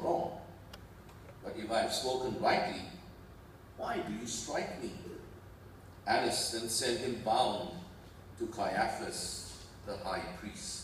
wrong. But if I have spoken rightly, why do you strike me? Annas then sent him bound to Caiaphas, the high priest.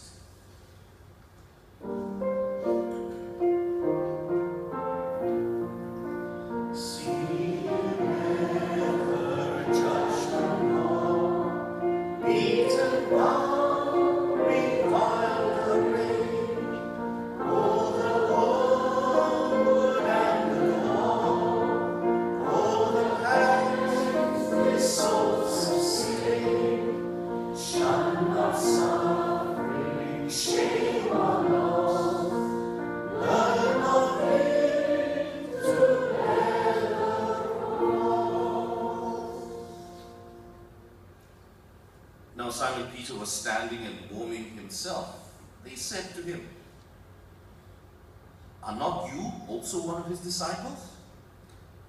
Simon Peter was standing and warming himself. They said to him, "Are not you also one of his disciples?"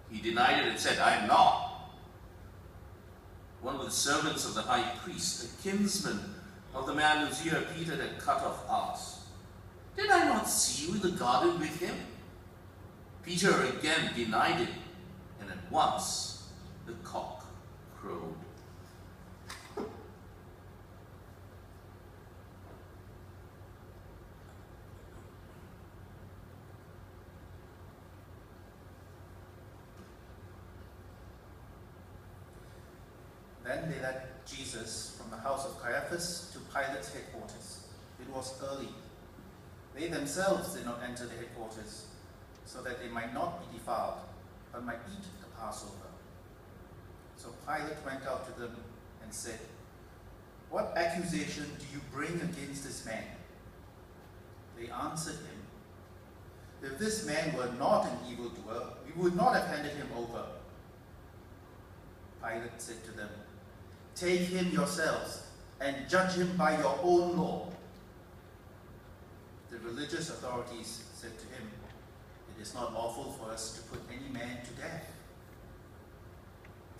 He denied it and said, "I am not." One of the servants of the high priest, a kinsman of the man whose ear Peter had cut off, asked, "Did I not see you in the garden with him?" Peter again denied it, and at once the cock crowed. Then they led Jesus from the house of Caiaphas to Pilate's headquarters. It was early. They themselves did not enter the headquarters, so that they might not be defiled, but might eat the Passover. So Pilate went out to them and said, "What accusation do you bring against this man?" They answered him, "If this man were not an evildoer, we would not have handed him over." Pilate said to them, "Take him yourselves and judge him by your own law." The religious authorities said to him, "It is not lawful for us to put any man to death."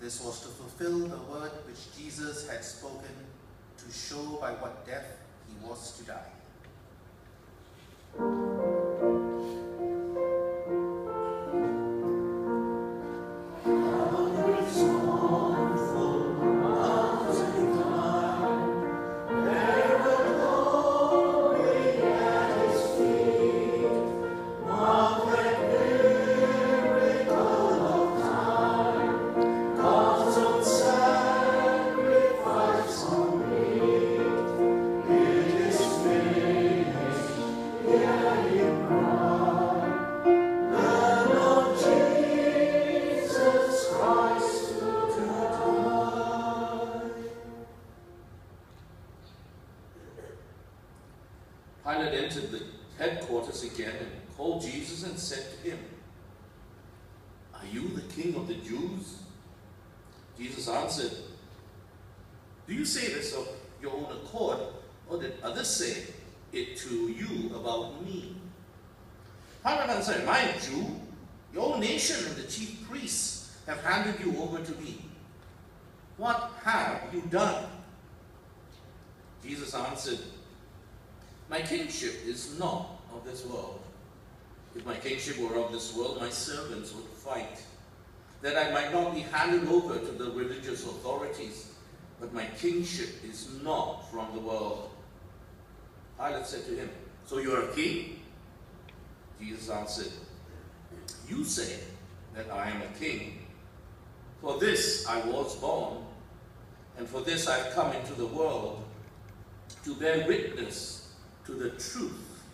This was to fulfill the word which Jesus had spoken, to show by what death he was to die. Pilate entered the headquarters again and called Jesus and said to him, "Are you the king of the Jews?" Jesus answered, "Do you say this of your own accord, or did others say it to you about me?" Pilate answered, "Am I a Jew? Your own nation and the chief priests have handed you over to me. What have you done?" Jesus answered, "My kingship is not of this world. If my kingship were of this world, my servants would fight, that I might not be handed over to the religious authorities. But my kingship is not from the world." Pilate said to him, "So you are a king?" Jesus answered, "You say that I am a king. For this I was born, and for this I have come into the world, to bear witness to the truth.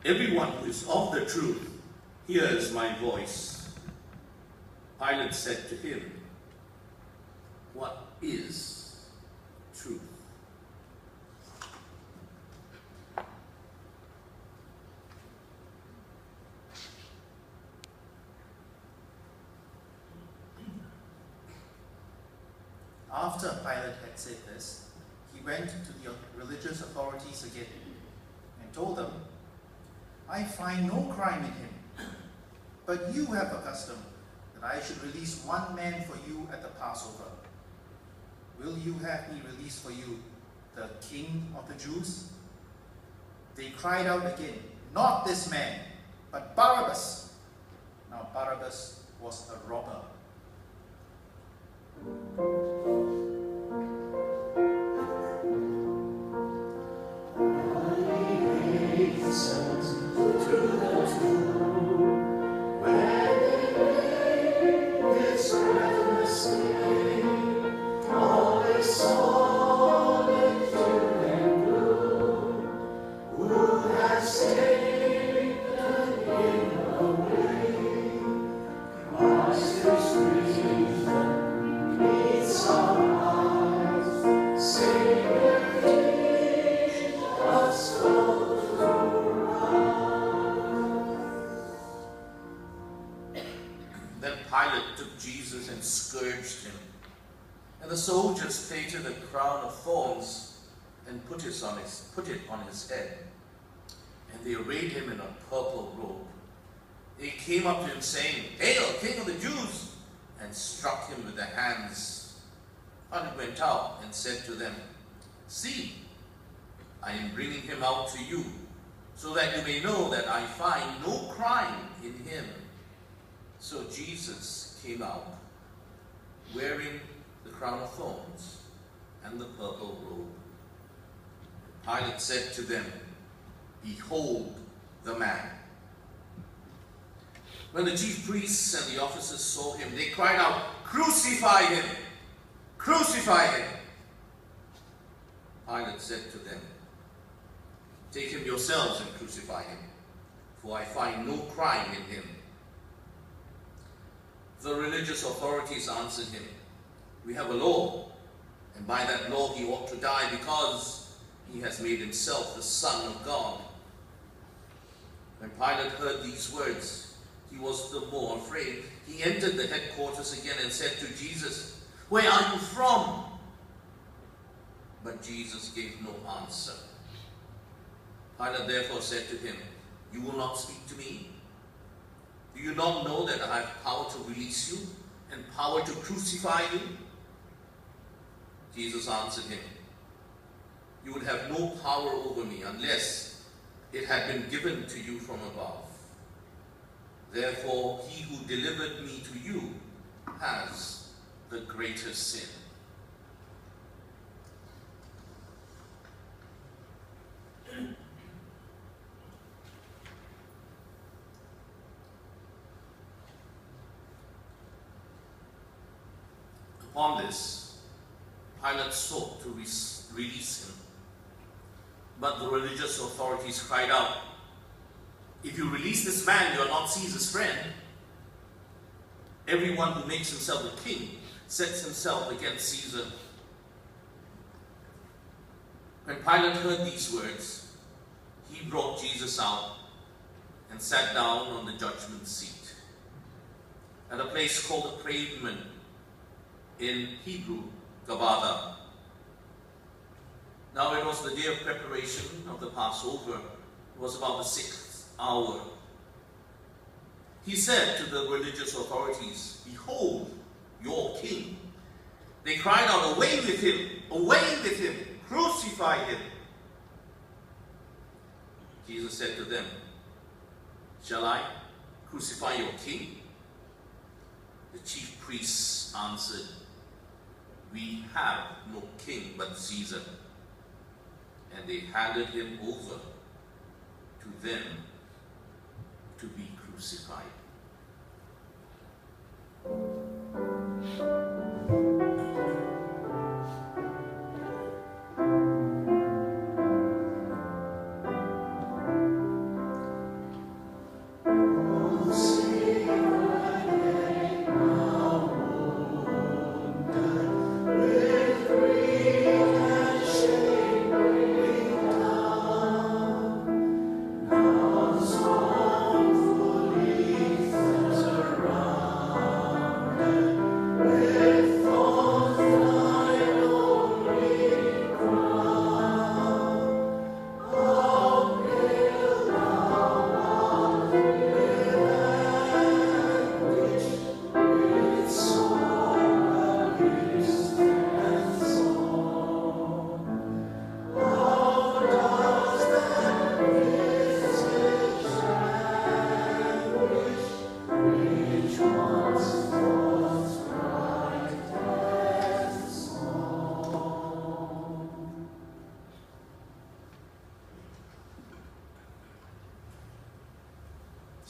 Everyone who is of the truth hears my voice." Pilate said to him, "What is truth?" After Pilate had said this, he went to the religious authorities again and told them, "I find no crime in him, but you have a custom that I should release one man for you at the Passover. Will you have me release for you the King of the Jews?" They cried out again, "Not this man!" but Barabbas. Now Barabbas was a robber. Then Pilate took Jesus and scourged him. And the soldiers plaited a crown of thorns and put it on his head. And they arrayed him in a purple robe. They came up to him saying, "Hail, King of the Jews!" and struck him with their hands. Pilate went out and said to them, "See, I am bringing him out to you, so that you may know that I find no crime in him." So Jesus came out, wearing the crown of thorns and the purple robe. Pilate said to them, "Behold the man." When the chief priests and the officers saw him, they cried out, "Crucify him! Crucify him!" Pilate said to them, "Take him yourselves and crucify him, for I find no crime in him." The religious authorities answered him, "We have a law, and by that law he ought to die because he has made himself the Son of God." When Pilate heard these words, he was the more afraid. He entered the headquarters again and said to Jesus, "Where are you from?" But Jesus gave no answer. Pilate therefore said to him, "You will not speak to me? Do you not know that I have power to release you and power to crucify you?" Jesus answered him, "You would have no power over me unless it had been given to you from above. Therefore, he who delivered me to you has the greater sin." Upon this, Pilate sought to release him. But the religious authorities cried out, "If you release this man, you are not Caesar's friend. Everyone who makes himself a king sets himself against Caesar." When Pilate heard these words, he brought Jesus out and sat down on the judgment seat at a place called the Pavement, in Hebrew, Gabbatha. Now it was the day of preparation of the Passover. It was about the 6th hour. He said to the religious authorities, "Behold, your king." They cried out, "Away with him! Away with him! Crucify him!" Jesus said to them, "Shall I crucify your king?" The chief priests answered, "We have no king but Caesar." And they handed him over to them to be crucified.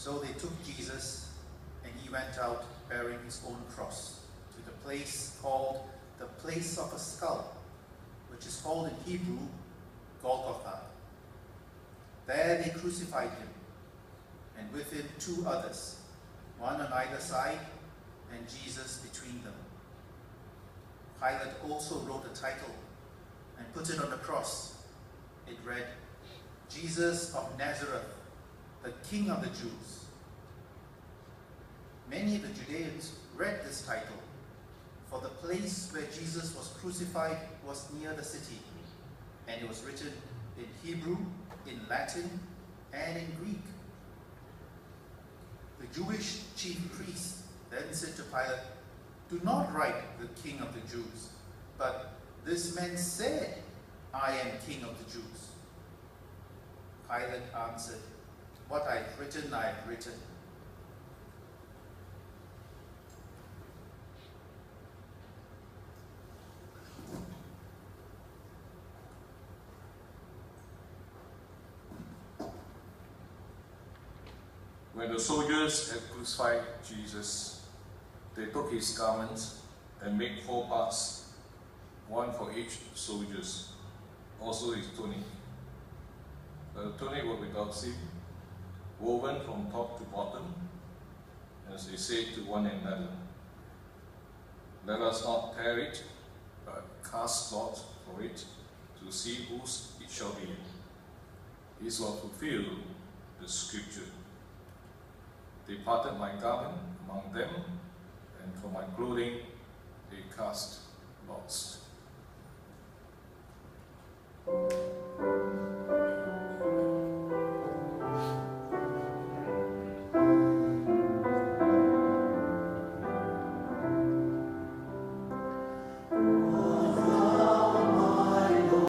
So they took Jesus, and he went out bearing his own cross to the place called the place of a skull, which is called in Hebrew Golgotha. There they crucified him, and with him 2 others, one on either side, and Jesus between them. Pilate also wrote a title and put it on the cross. It read, Jesus of Nazareth, the King of the Jews. Many of the Judeans read this title, for the place where Jesus was crucified was near the city, and it was written in Hebrew, in Latin, and in Greek. The Jewish chief priest then said to Pilate, do not write the King of the Jews, but this man said, I am King of the Jews. Pilate answered, what I have written, I have written. When the soldiers had crucified Jesus, they took his garments and made 4 parts, one for each soldier, also his tunic. The tunic was without seam, woven from top to bottom, as they said to one another, let us not tear it, but cast lots for it, to see whose it shall be. This will fulfill the scripture. They parted my garment among them, and for my clothing they cast lots.